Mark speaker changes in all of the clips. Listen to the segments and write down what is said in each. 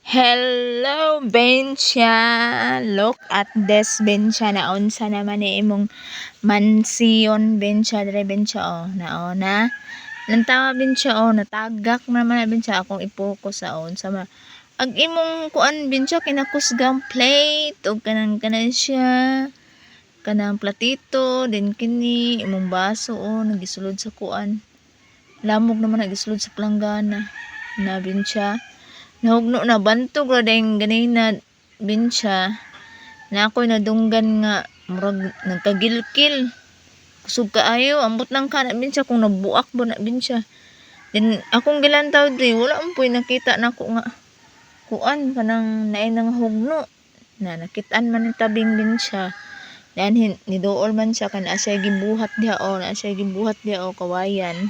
Speaker 1: Hello, Bensya. Look at this, Bensya. Naunsa naman ni imong mansion, Bensya. Dere, Bensya, oh. Naona. Lantawa, Bensya, oh. Natagak naman na, Bensya. Akong ipokus, oh. Sama. Ag imong kuan, Bensya, kinakusgang plate. O kanang siya. Kanang platito. Din kini. Imong baso, oh. Nagisulod sa kuan. Lamog naman nagisulod sa planggana. Na, Bensya. Nahugno na bantog ra dayong ganina Bensya na ako'y nadunggan nga murag nagkagilkil kusog kaayo ambot lang kana Bensya kung nabuak ba na Bensya then akong gilantaw di wala man po'y nakita nako nga kuan kanang naay nang hugno na nakitaan man ang tabing Bensya dan niduol man siya kana siya gibuhat diha o na siya gibuhat diha o kawayan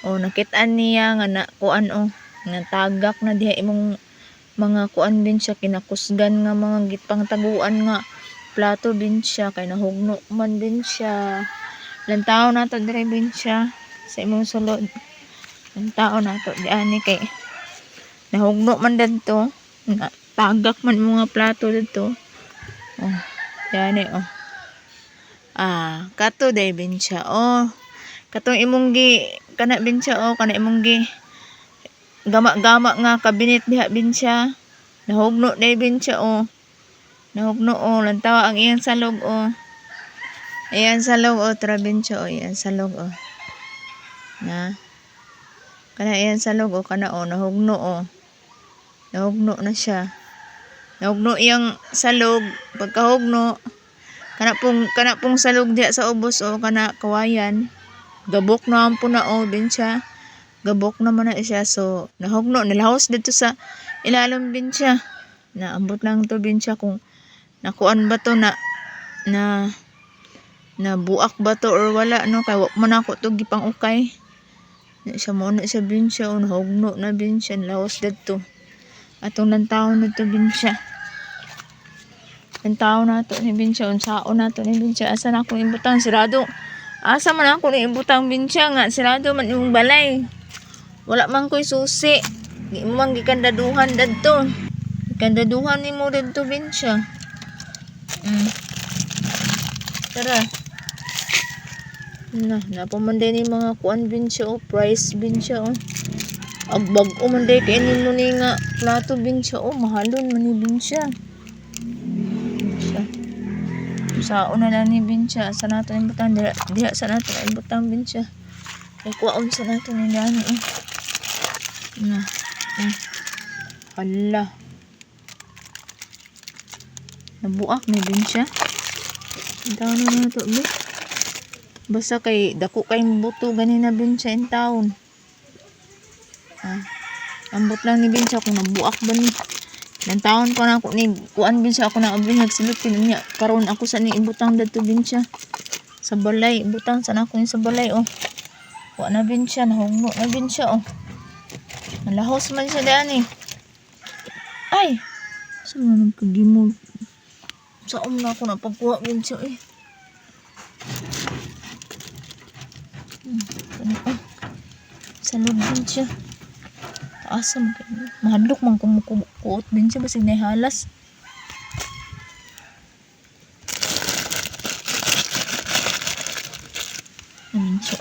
Speaker 1: o nakitaan niya nga na kuan o natagak na diha imong mga kuan Bensya kinakusgan nga mga gipangtaguan nga plato Bensya kay nahugno man Bensya lantaw nato dire Bensya sa imong sulod lantaw nato di ani kay nahugno man dadto natagak man mga plato dadto oh yani oh kato day Bensya oh katong imong gi kana Bensya oh kana imong gi gama-gama nga kabinet diha Bensya nahugno day Bensya oh nahugno oh lantawa ang iyang salog oh ayan salog oh tara Bensya oh ayan salog oh na kana ayan salog oh kana oh nahugno na siya nahugno iyang salog pagkahugno kana pong salog diha sa ubos oh kana kawayan gabok na po na oh Bensya gabok naman na siya so nahugno nilahos dito sa ilalim Bensya naambot lang to Bensya kung nakuan ba to na buak ba to or wala no kay wak man ako to gipang ukay na siya mo na siya Bensya o nahugno na Bensya nilahos dito atong lantaw na to Bensya lantaw na to ni Bensya unsaon na to ni Bensya asa na akong ibutang sirado asa man ako ni ibutang Bensya nga sirado man yung balay wala man ko'y susi di mo man gikandaduhan dadto gikandaduhan ni mo dadto Bensya tara napamanday ni mga kuan Bensya oh price Bensya oh agbag-o man day kay nimo ni nga plato Bensya oh mahalon man ni Bensya saon na lang ni Bensya sa nato ni butang diha sa nato ni butang Bensya kay kuwaon sa nato ni dani hala nabuak ni Bensya ang taon na to be basta kay dako kay buto ganina Bensya in taon ambot lang ni Bensya kung nabuak ba ni ng taon pa na ako ni kuan Bensya ako na abri nagsilot niya karon ako sa ni ibutang dadto Bensya sa balay ibutang sa nako sa balay oh wa na Bensya nahugno na Bensya oh nalahos man siya dani ay sa mga nagkagimol saom na ako napagkuha Bensya sa loob Bensya taas mo kayo mahadlok man kumukuot Bensya basig na halas Bensya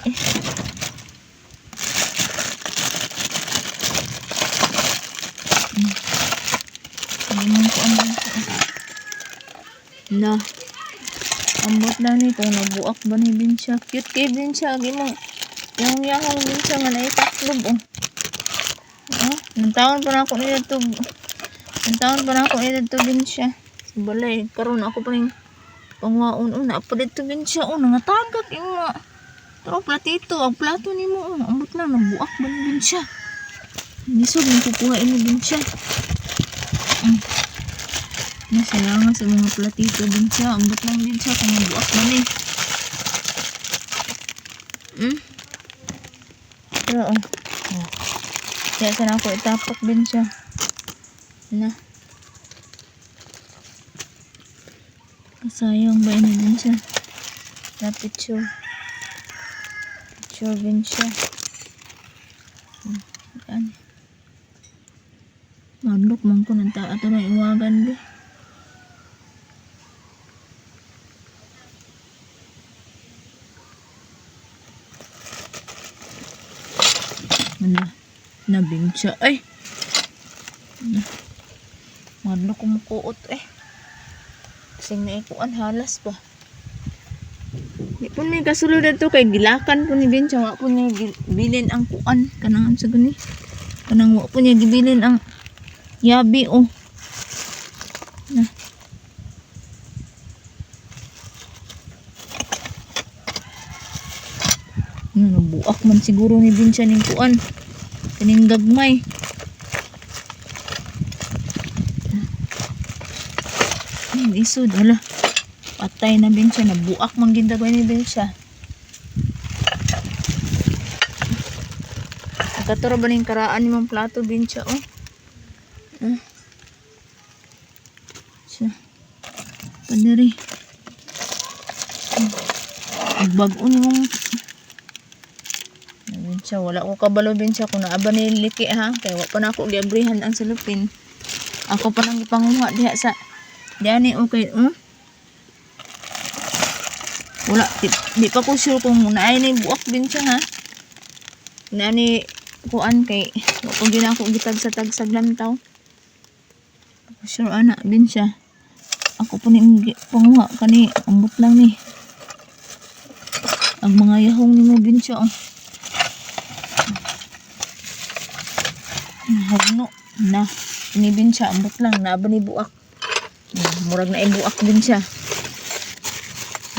Speaker 1: na ambot lang ni kung nabuak ba ni Bensya cute kay Bensya agi mo yung yahang Bensya nga naitaklob ng taon pa na ako nila to Bensya sa balay karon ako pa rin pangwaon na pa dito Bensya nangatagak yung mga pero platito ang plato ni mo ambot lang nabuak ba ni Bensya nisod yung kukuhain ni Bensya nasayangan sa mga platito Bensya ambot lang Bensya kung nabuak ba ni pero kaya sana ako itapak Bensya na kasayang ba ini Bensya na picture Bensya yan Madlok man ko nang ato na iwagan be. Nabingsa ay. Madlok ko mukuot eh. Sing na ikuan halas pa. Di po may kasulod to kay gilakan po ni Bingsa. Wa po niya gibilin ang kuan. Kanang sa gani. Kanang wa po niya gibilin ang yabi oh. Na. Buak man siguro ni Bingsa ning kuan. Kaning gagmay. Isod, hala. Patay na Bingsa, nabuak man gindagay ni Bingsa. Nagkaturo ba ning karaan ni mong plato Bingsa oh? Siya. Padiri. Bago ni mong Bingsa, wala ko kabalo Bingsa kung naaba ni liki ha. Kaya wala pa na ako giabrihan ang salupin. Ako pa nang ipangunga diha sa Dani okay oh. Wala di pa ko sure kung naay ni buak Bingsa ha. Nani kuan kay wa ko gina ako gitag-tagsag lantaw. Ako sure ana Bingsa. Ako po ning panguha kani ambot lang ni. Ang mga yahong ni mo Bingsa oh. Hagno na ni Bingsa ambot lang na ba ni buak. Murag na ibuak Bingsa.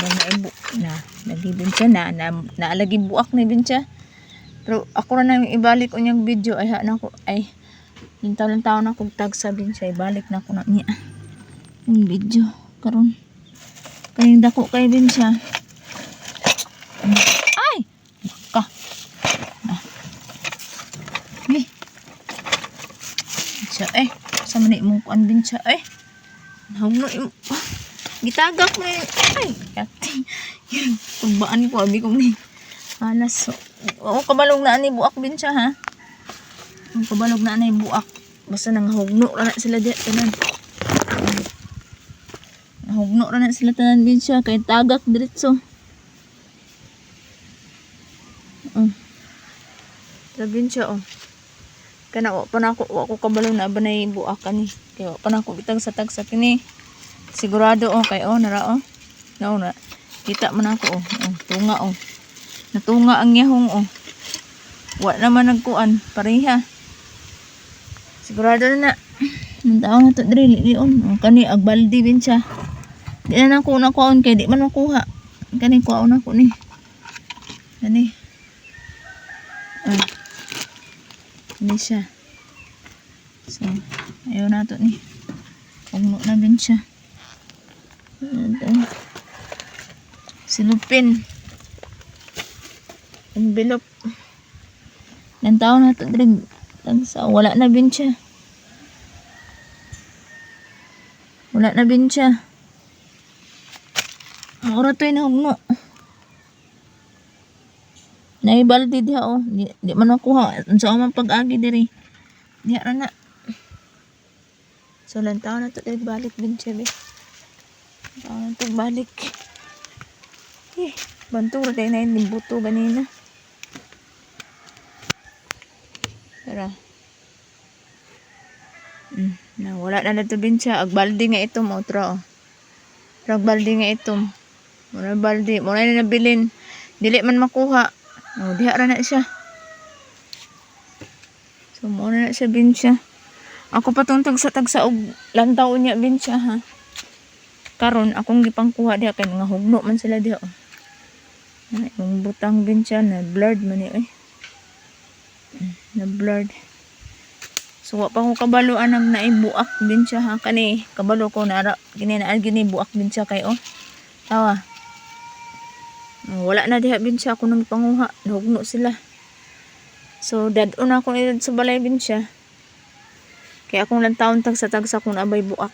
Speaker 1: Murag na ibu na lagi Bingsa na naalagi buak ni Bingsa. Pero ako ra nang ibalik unyang video ay ha na ko ay lintaw-lintaw na kog tag sa Bingsa ibalik na ko na niya. Yung video karon. Kayong dako kay Bingsa. Ay! Ka. Ni. Bingsa sa man imong kuan Bingsa Hawno gitagak mo ay kati tugbaan ko abi kong ni alas o kabalog na ani buak Bingsa ha o kabalog na ani buak basta nang hugno ra na sila diyan tanan hugno ra na sila tanan Bingsa kay tagak diretso sa Bingsa kana wa pa na ako kabalog na banay buak ani kay wa pa na ako bitag sa tag sa kini sigurado kay nara na kita man ako tunga natunga ang yahong wa naman nagkuan pareha sigurado na nang tao na to diri lion kani agbaldi Bingsa di na ako nakuon kay di man makuha kani kuha na ko ni kani ini siya so ayaw na to ni pungno na Bingsa silupin envelope ng tao na to diri wala na Bingsa ora to inahugno naibaldi diha di man makuha unsa man pag-agi diri diha ra na so lantaw na to diri balik Bingsa be lantaw na to balik bantura kay na yung buto ganina tara na wala na to Bingsa agbaldi nga itom otra agbaldi nga itom mura baldi mura na nabilin dili man makuha diha ra na siya so mura na siya Bingsa ako patong tagsa og lantaw niya Bingsa ha karon akong gipangkuha diha kay nga hugno man sila diha yung butang Bingsa na blurred man na blurred so wa pa ko kabaluan ang naibuak Bingsa ha kani kabalo ko na gini buak Bingsa kay tawa wala na diha Bingsa ako nang panguha nahugno sila so dadon ako sa balay Bingsa kaya akong lantawon tagsa kung abay buak